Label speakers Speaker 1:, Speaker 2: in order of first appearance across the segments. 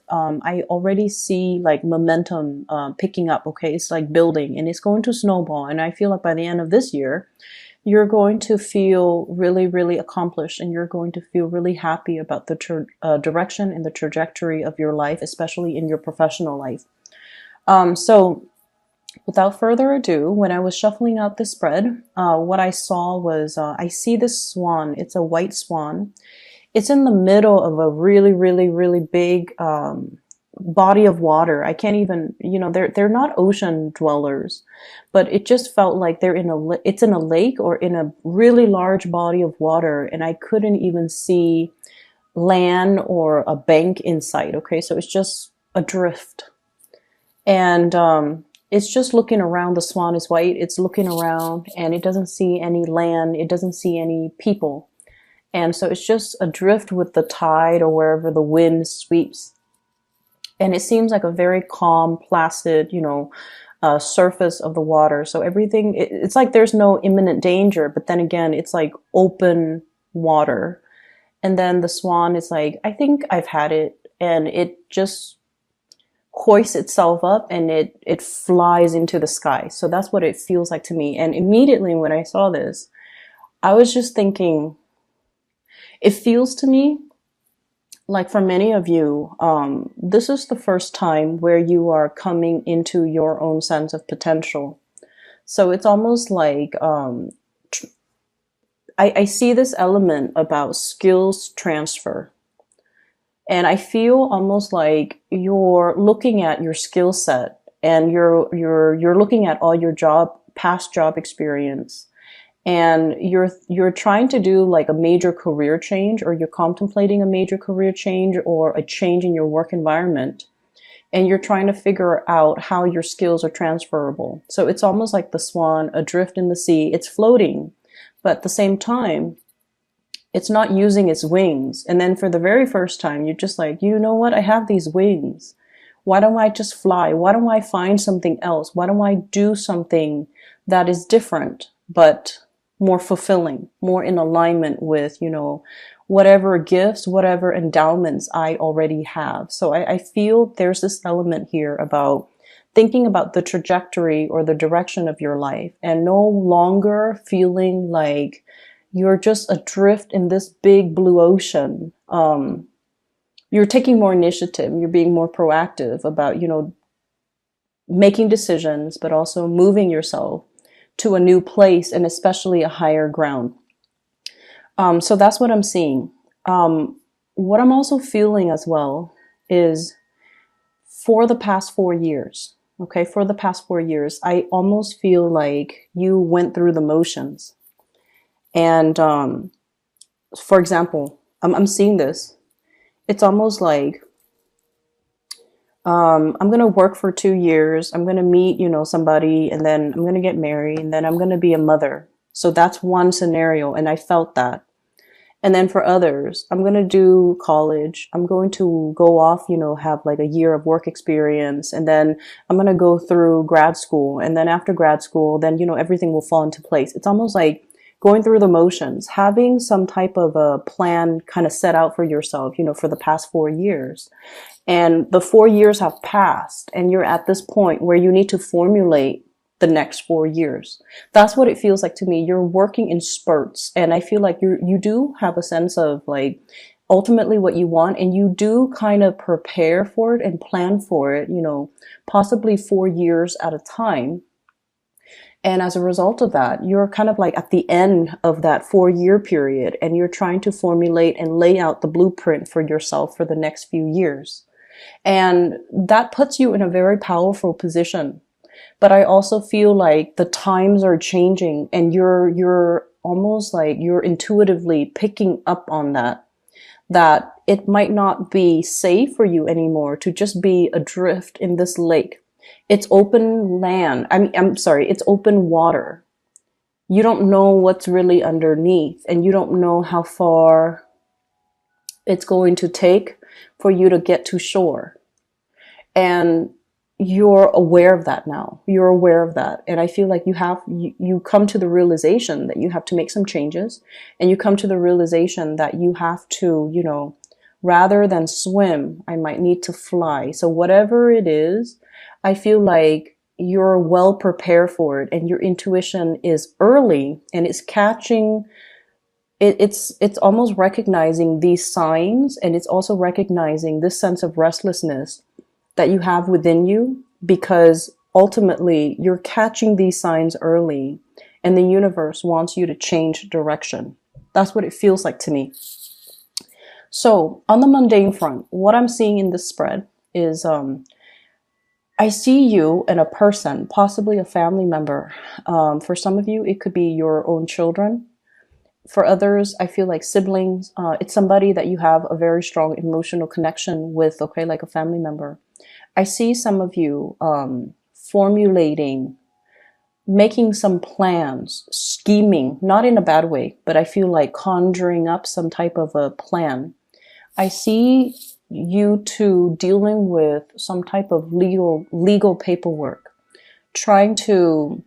Speaker 1: I already see like momentum picking up. Okay, it's like building and it's going to snowball. And I feel like by the end of this year, you're going to feel really, really accomplished, and you're going to feel really happy about the direction and the trajectory of your life, especially in your professional life. So without further ado, when I was shuffling out the spread, what I saw was I see this swan. It's a white swan. It's in the middle of a really, really, really big body of water. I can't even, they're not ocean dwellers, but it just felt like it's in a lake or in a really large body of water, and I couldn't even see land or a bank in sight. Okay, so it's just adrift. And it's just looking around. The swan is white. It's looking around and it doesn't see any land. It doesn't see any people. And so it's just adrift with the tide or wherever the wind sweeps. And it seems like a very calm, placid, surface of the water. So everything, it's like there's no imminent danger, but then again, it's like open water. And then the swan is like, I think I've had it. And it just hoists itself up and it flies into the sky. So that's what it feels like to me. And immediately when I saw this, I was just thinking, it feels to me like for many of you, this is the first time where you are coming into your own sense of potential. So it's almost like I see this element about skills transfer. And I feel almost like you're looking at your skill set and you're looking at all your past job experience, and you're trying to do like a major career change, or you're contemplating a major career change or a change in your work environment, and you're trying to figure out how your skills are transferable. So it's almost like the swan adrift in the sea. It's floating, but at the same time, it's not using its wings. And then for the very first time, you're just like, you know what? I have these wings. Why don't I just fly? Why don't I find something else? Why don't I do something that is different, but more fulfilling, more in alignment with, whatever gifts, whatever endowments I already have. So I feel there's this element here about thinking about the trajectory or the direction of your life and no longer feeling like you're just adrift in this big blue ocean. You're taking more initiative. You're being more proactive about, making decisions, but also moving yourself to a new place and especially a higher ground. So that's what I'm seeing. What I'm also feeling as well is for the past 4 years, I almost feel like you went through the motions. And for example, I'm seeing this. It's almost like I'm going to work for 2 years. I'm going to meet, somebody, and then I'm going to get married, and then I'm going to be a mother. So that's one scenario, and I felt that. And then for others, I'm going to do college. I'm going to go off, have like a year of work experience, and then I'm going to go through grad school. And then after grad school, then, everything will fall into place. It's almost like going through the motions, having some type of a plan kind of set out for yourself, for the past 4 years. And the 4 years have passed, and you're at this point where you need to formulate the next 4 years. That's what it feels like to me. You're working in spurts, and I feel like you do have a sense of like ultimately what you want, and you do kind of prepare for it and plan for it, possibly 4 years at a time. And as a result of that, you're kind of like at the end of that 4-year period, and you're trying to formulate and lay out the blueprint for yourself for the next few years. And that puts you in a very powerful position. But I also feel like the times are changing, and you're almost like you're intuitively picking up on that it might not be safe for you anymore to just be adrift in this lake. It's open land. It's open water. You don't know what's really underneath, and you don't know how far it's going to take for you to get to shore. And you're aware of that now. You're aware of that. And I feel like you come to the realization that you have to make some changes, and you come to the realization that you have to, Rather than swim, I might need to fly. So whatever it is, I feel like you're well prepared for it, and your intuition is early and it's catching it's almost recognizing these signs, and it's also recognizing this sense of restlessness that you have within you, because ultimately you're catching these signs early and the universe wants you to change direction. That's what it feels like to me. So on the mundane front, what I'm seeing in this spread is I see you and a person, possibly a family member. For some of you, it could be your own children. For others, I feel like siblings. It's somebody that you have a very strong emotional connection with, okay, like a family member. I see some of you formulating, making some plans, scheming, not in a bad way, but I feel like conjuring up some type of a plan. I see you two dealing with some type of legal paperwork, trying to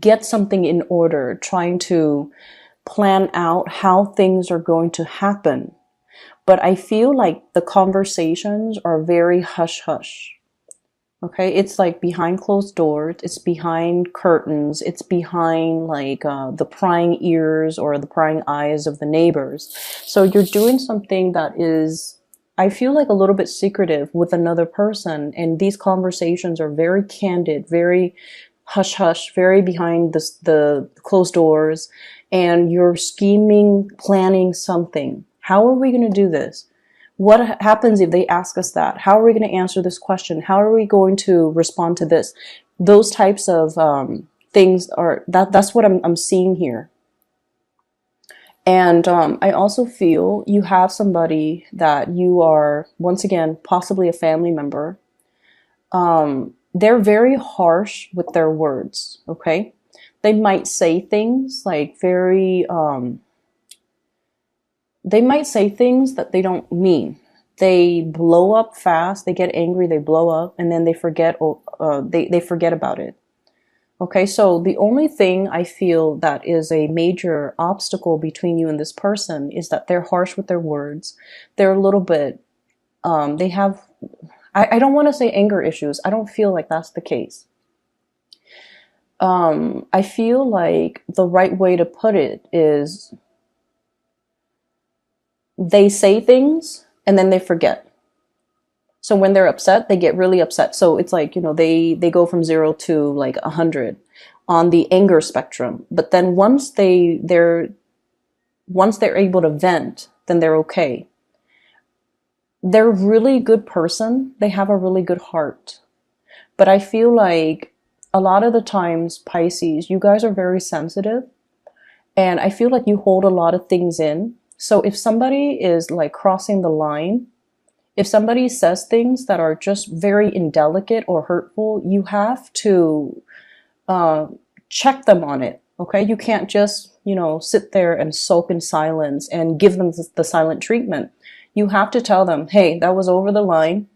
Speaker 1: get something in order, trying to plan out how things are going to happen. But I feel like the conversations are very hush hush. Okay, it's like behind closed doors, it's behind curtains, it's behind like the prying ears or the prying eyes of the neighbors. So you're doing something that is, I feel like, a little bit secretive with another person, and these conversations are very candid, very hush hush, very behind the closed doors, and you're scheming, planning something. How are we going to do this? What happens if they ask us that? How are we going to answer this question? How are we going to respond to this? Those types of things are, that's what I'm seeing here. And I also feel you have somebody that you are, once again, possibly a family member. They're very harsh with their words, okay? They might say things like they might say things that they don't mean. They blow up fast, they get angry, they blow up, and then they forget, they forget about it. Okay, so the only thing I feel that is a major obstacle between you and this person is that they're harsh with their words. They're a little bit, they have, I don't want to say anger issues. I don't feel like that's the case. I feel like the right way to put it is they say things and then they forget. So when they're upset, they get really upset. So it's like, you know, they go from 0 to like 100 on the anger spectrum. But then once they're able to vent, then they're okay. They're a really good person. They have a really good heart. But I feel like a lot of the times, Pisces, you guys are very sensitive. And I feel like you hold a lot of things in. So if somebody is like crossing the line, if somebody says things that are just very indelicate or hurtful, you have to check them on it. Okay, you can't just, you know, sit there and sulk in silence and give them the silent treatment. You have to tell them, hey, that was over the line.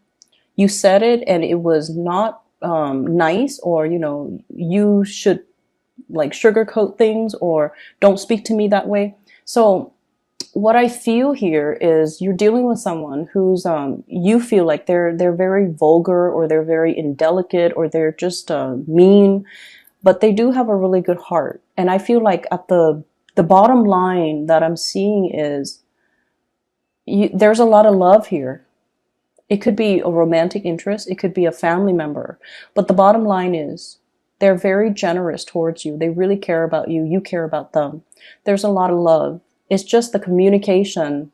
Speaker 1: You said it and it was not nice, or, you know, you should like sugarcoat things, or don't speak to me that way. So what I feel here is you're dealing with someone who's you feel like they're very vulgar, or they're very indelicate, or they're just mean, but they do have a really good heart. And I feel like at the bottom line that I'm seeing is there's a lot of love here. It could be a romantic interest, it could be a family member, but the bottom line is they're very generous towards you. They really care about you. You care about them. There's a lot of love. It's just the communication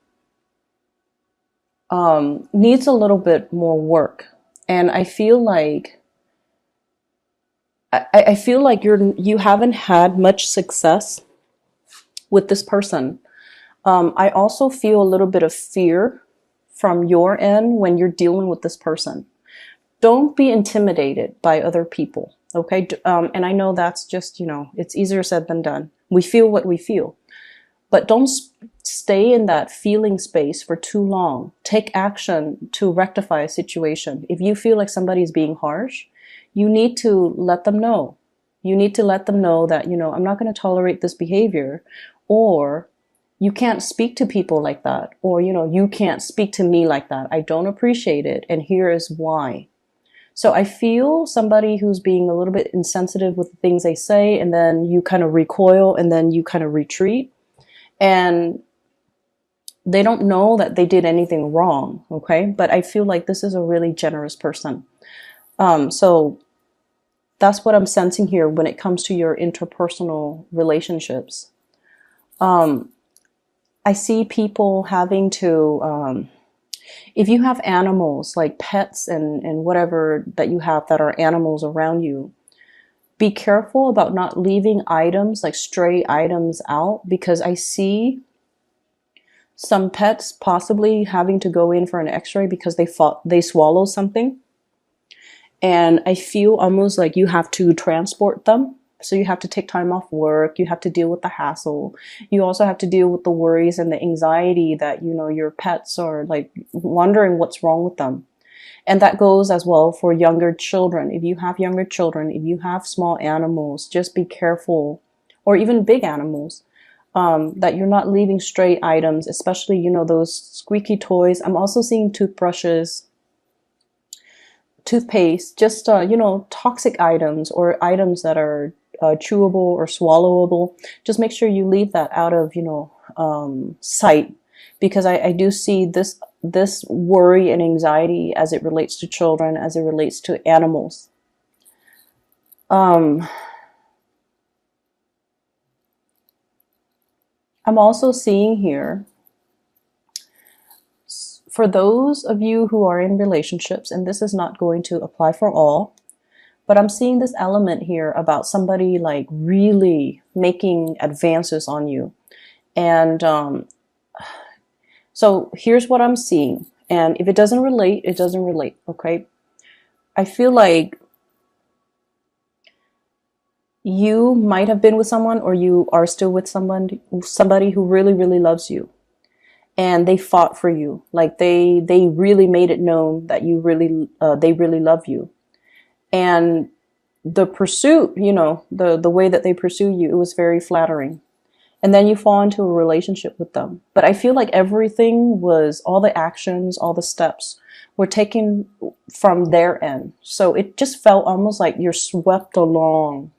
Speaker 1: needs a little bit more work. And I feel like I feel like you haven't had much success with this person. I also feel a little bit of fear from your end when you're dealing with this person. Don't be intimidated by other people, okay? And I know that's just, you know, it's easier said than done. We feel what we feel. But don't stay in that feeling space for too long. Take action to rectify a situation. If you feel like somebody's being harsh, you need to let them know. You need to let them know that, you know, I'm not going to tolerate this behavior, or you can't speak to people like that, or, you can't speak to me like that. I don't appreciate it, and here is why. So I feel somebody who's being a little bit insensitive with the things they say, and then you kind of recoil, and then you kind of retreat, and they don't know that they did anything wrong, okay? But I feel like this is a really generous person. So that's what I'm sensing here when it comes to your interpersonal relationships. I see people having to, if you have animals like pets and whatever that you have that are animals around you, be careful about not leaving items like stray items out, because I see some pets possibly having to go in for an x-ray because they swallow something. And I feel almost like you have to transport them. So you have to take time off work. You have to deal with the hassle. You also have to deal with the worries and the anxiety that, your pets are like wondering what's wrong with them. And that goes as well for younger children. If you have younger children, if you have small animals, just be careful, or even big animals, that you're not leaving stray items, especially, those squeaky toys. I'm also seeing toothbrushes, toothpaste, just, toxic items or items that are chewable or swallowable. Just make sure you leave that out of, sight, because I do see this worry and anxiety as it relates to children, as it relates to animals. I'm also seeing here, for those of you who are in relationships, and this is not going to apply for all, but I'm seeing this element here about somebody like really making advances on you. And so here's what I'm seeing. And if it doesn't relate, it doesn't relate, okay? I feel like you might have been with someone, or you are still with somebody who really, really loves you. And they fought for you. Like they really made it known that they really love you. And the pursuit, the way that they pursue you, it was very flattering. And then you fall into a relationship with them. But I feel like everything was, all the actions, all the steps were taken from their end. So it just felt almost like you're swept along.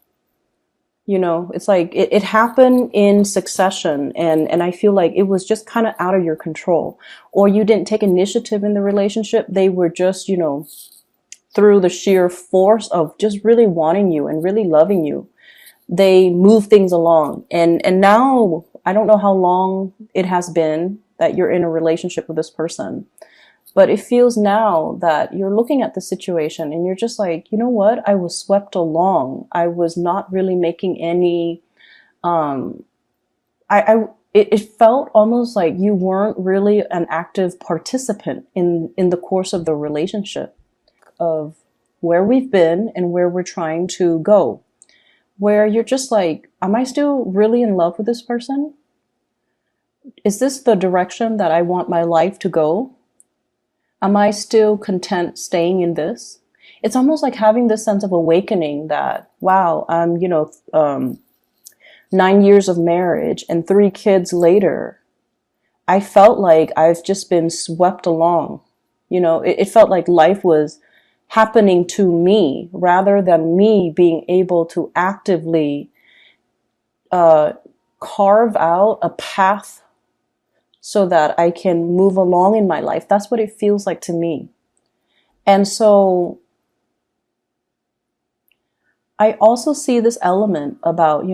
Speaker 1: It's like it happened in succession, and I feel like it was just kind of out of your control, or you didn't take initiative in the relationship. They were just, through the sheer force of just really wanting you and really loving you, they move things along. And now I don't know how long it has been that you're in a relationship with this person, but it feels now that you're looking at the situation and you're just like, you know what? I was swept along. I was not really making any, it felt almost like you weren't really an active participant in the course of the relationship, of where we've been and where we're trying to go, where you're just like, am I still really in love with this person? Is this the direction that I want my life to go? Am I still content staying in this? It's almost like having this sense of awakening that, wow, I'm, 9 years of marriage and 3 kids later, I felt like I've just been swept along. It felt like life was happening to me rather than me being able to actively carve out a path so that I can move along in my life. That's what it feels like to me. And so I also see this element about,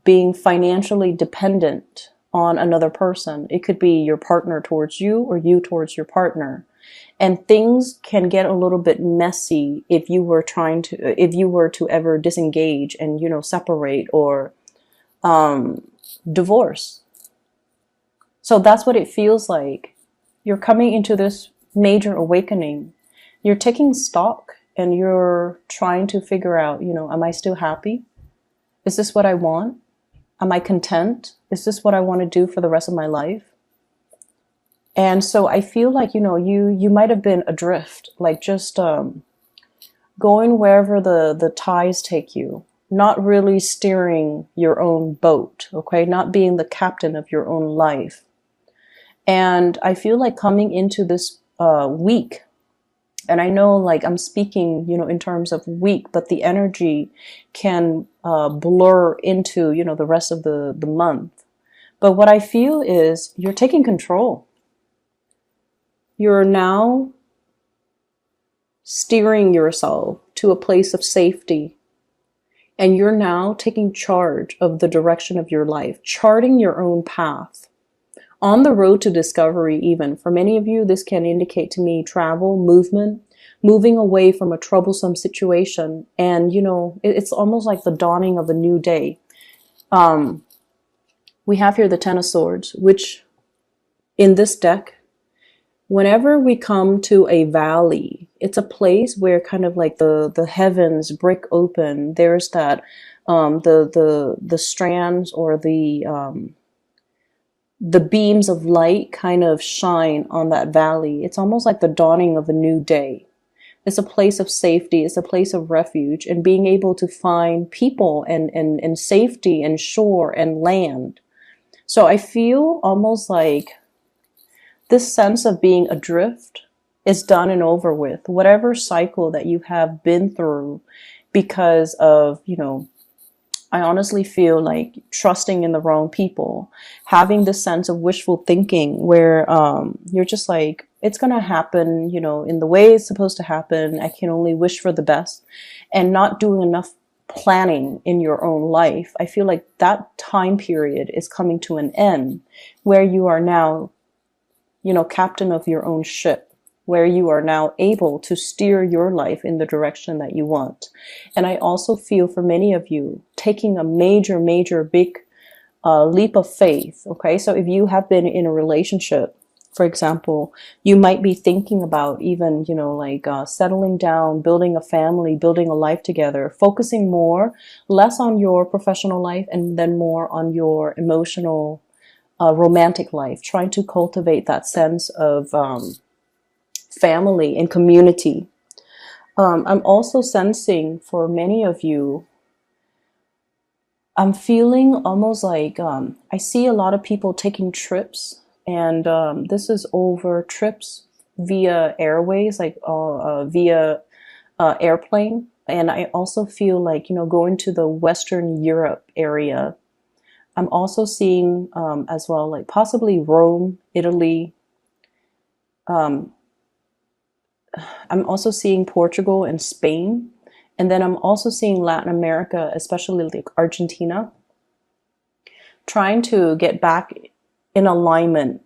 Speaker 1: being financially dependent on another person. It could be your partner towards you or you towards your partner. And things can get a little bit messy if you were to ever disengage and, separate or divorce. So that's what it feels like. You're coming into this major awakening. You're taking stock and you're trying to figure out, am I still happy? Is this what I want? Am I content? Is this what I want to do for the rest of my life? And so I feel like, you might have been adrift, like just going wherever the tides take you. not really steering your own boat, okay? Not being the captain of your own life. And I feel like coming into this week, and I know like I'm speaking, in terms of week, but the energy can blur into, the rest of the month. But what I feel is you're taking control. You're now steering yourself to a place of safety. And you're now taking charge of the direction of your life, charting your own path. On the road to discovery, even. For many of you, this can indicate to me travel, movement, moving away from a troublesome situation. And, it's almost like the dawning of a new day. We have here the Ten of Swords, which in this deck, whenever we come to a valley, it's a place where kind of like the heavens break open. There's that the strands or the beams of light kind of shine on that valley. It's almost like the dawning of a new day. It's a place of safety. It's a place of refuge, and being able to find people and safety and shore and land. So I feel almost like this sense of being adrift is done and over with. Whatever cycle that you have been through because of, I honestly feel like trusting in the wrong people, having this sense of wishful thinking where you're just like, it's going to happen, in the way it's supposed to happen. I can only wish for the best, and not doing enough planning in your own life. I feel like that time period is coming to an end where you are now captain of your own ship, where you are now able to steer your life in the direction that you want. And I also feel for many of you taking a major, major, big leap of faith. Okay, so if you have been in a relationship, for example, you might be thinking about even, settling down, building a family, building a life together, focusing less on your professional life and then more on your emotional romantic life, trying to cultivate that sense of family and community. I'm also sensing for many of you, I'm feeling almost like I see a lot of people taking trips, and this is over trips via airways, like via airplane. And I also feel like, going to the Western Europe area. I'm also seeing as well, like possibly Rome, Italy. I'm also seeing Portugal and Spain. And then I'm also seeing Latin America, especially like Argentina, trying to get back in alignment.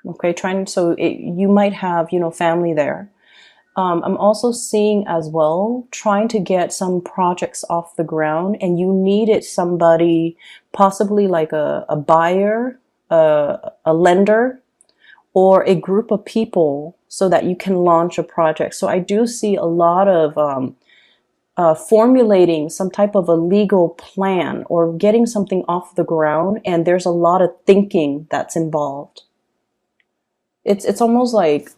Speaker 1: Okay, you might have, family there. I'm also seeing as well, trying to get some projects off the ground, and you needed somebody, possibly like a buyer, a lender, or a group of people so that you can launch a project. So I do see a lot of formulating some type of a legal plan or getting something off the ground, and there's a lot of thinking that's involved. It's almost like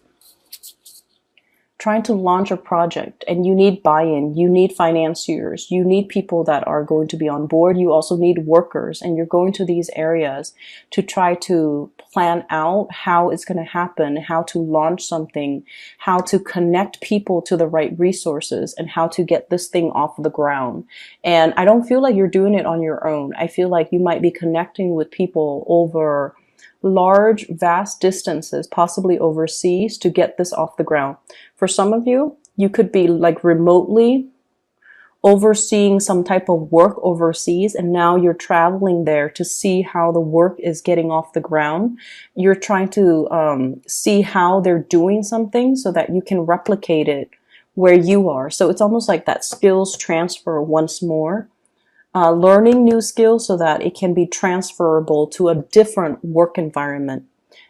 Speaker 1: trying to launch a project, and you need buy-in, you need financiers, you need people that are going to be on board. You also need workers, and you're going to these areas to try to plan out how it's going to happen, how to launch something, how to connect people to the right resources, and how to get this thing off the ground. And I don't feel like you're doing it on your own. I feel like you might be connecting with people over large, vast distances, possibly overseas, to get this off the ground. For some of you, you could be like remotely overseeing some type of work overseas, and now you're traveling there to see how the work is getting off the ground. You're trying to see how they're doing something so that you can replicate it where you are. So it's almost like that skills transfer once more. Learning new skills so that it can be transferable to a different work environment.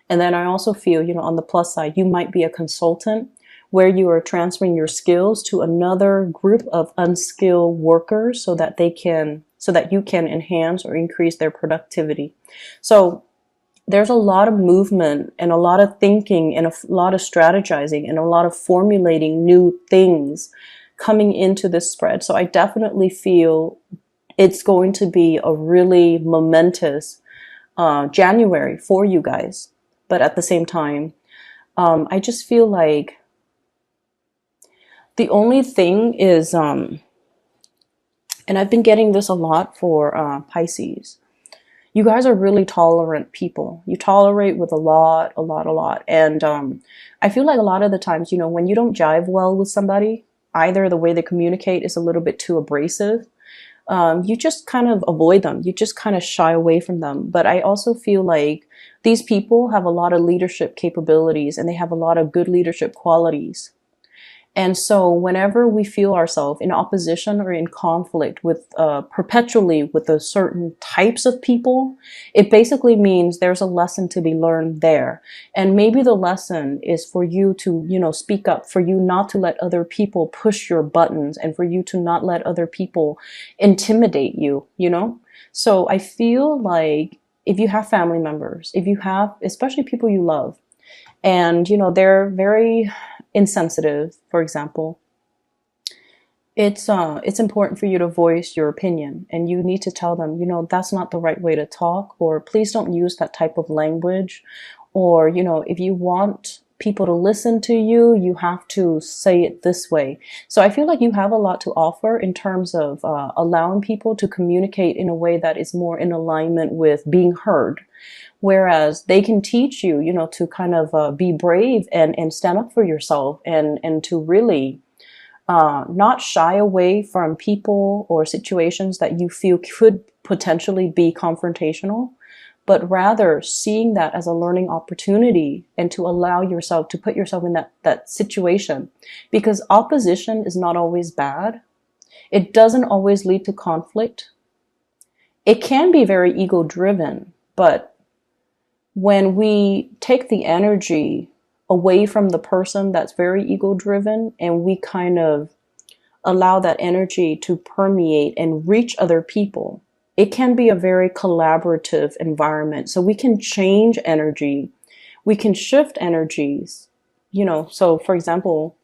Speaker 1: And then I also feel, on the plus side, you might be a consultant where you are transferring your skills to another group of unskilled workers so that you can enhance or increase their productivity. So there's a lot of movement and a lot of thinking and a lot of strategizing and a lot of formulating new things coming into this spread. So I definitely feel it's going to be a really momentous January for you guys. But at the same time, I just feel like the only thing is, and I've been getting this a lot for Pisces. You guys are really tolerant people. You tolerate with a lot, a lot, a lot. And I feel like a lot of the times, when you don't jive well with somebody, either the way they communicate is a little bit too abrasive, you just kind of avoid them. You just kind of shy away from them. But I also feel like these people have a lot of leadership capabilities and they have a lot of good leadership qualities. And so whenever we feel ourselves in opposition or in conflict with perpetually with the certain types of people, it basically means there's a lesson to be learned there. And maybe the lesson is for you to, speak up, for you not to let other people push your buttons, and for you to not let other people intimidate you, So I feel like if you have family members, if you have, especially people you love, and, they're very insensitive, for example, it's important for you to voice your opinion, and you need to tell them, that's not the right way to talk, or please don't use that type of language, or, if you want people to listen to you, you have to say it this way. So I feel like you have a lot to offer in terms of allowing people to communicate in a way that is more in alignment with being heard. Whereas they can teach you, to kind of be brave and stand up for yourself, and to really not shy away from people or situations that you feel could potentially be confrontational, but rather seeing that as a learning opportunity, and to allow yourself to put yourself in that situation. Because opposition is not always bad. It doesn't always lead to conflict. It can be very ego driven, but when we take the energy away from the person that's very ego driven, and we kind of allow that energy to permeate and reach other people, it can be a very collaborative environment. So we can change energy, we can shift energies, so for example,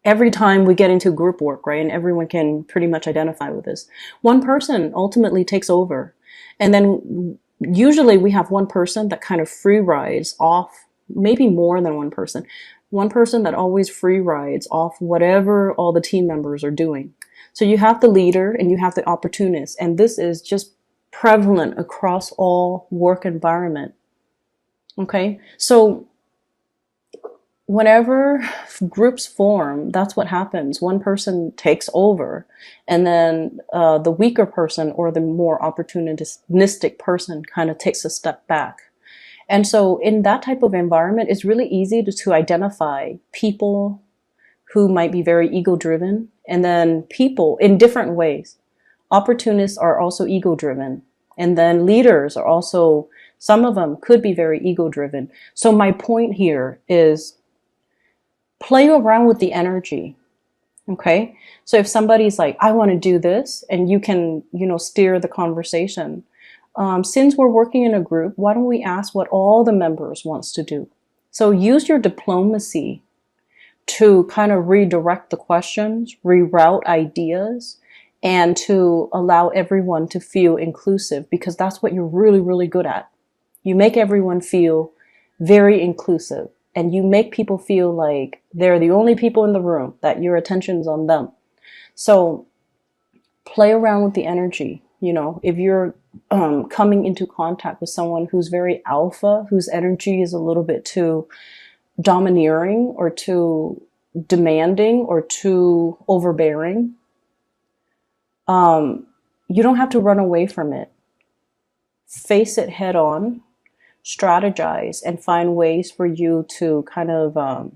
Speaker 1: every time we get into group work, right, and everyone can pretty much identify with this, one person ultimately takes over, and then usually we have one person that kind of free rides off, maybe more than one person that always free rides off whatever all the team members are doing. So you have the leader and you have the opportunist, and this is just prevalent across all work environment. Okay, so whenever groups form, that's what happens. One person takes over, and then the weaker person or the more opportunistic person kind of takes a step back. And so in that type of environment, it's really easy to identify people who might be very ego driven, and then people in different ways. Opportunists are also ego driven, and then leaders are also, some of them could be very ego driven. So my point here is, play around with the energy. Okay. So if somebody's like, I want to do this, and you can, steer the conversation. Since we're working in a group, why don't we ask what all the members wants to do? So use your diplomacy to kind of redirect the questions, reroute ideas, and to allow everyone to feel inclusive, because that's what you're really, really good at. You make everyone feel very inclusive. And you make people feel like they're the only people in the room, that your attention's on them. So play around with the energy. If you're coming into contact with someone who's very alpha, whose energy is a little bit too domineering or too demanding or too overbearing, you don't have to run away from it. Face it head on. Strategize and find ways for you to kind of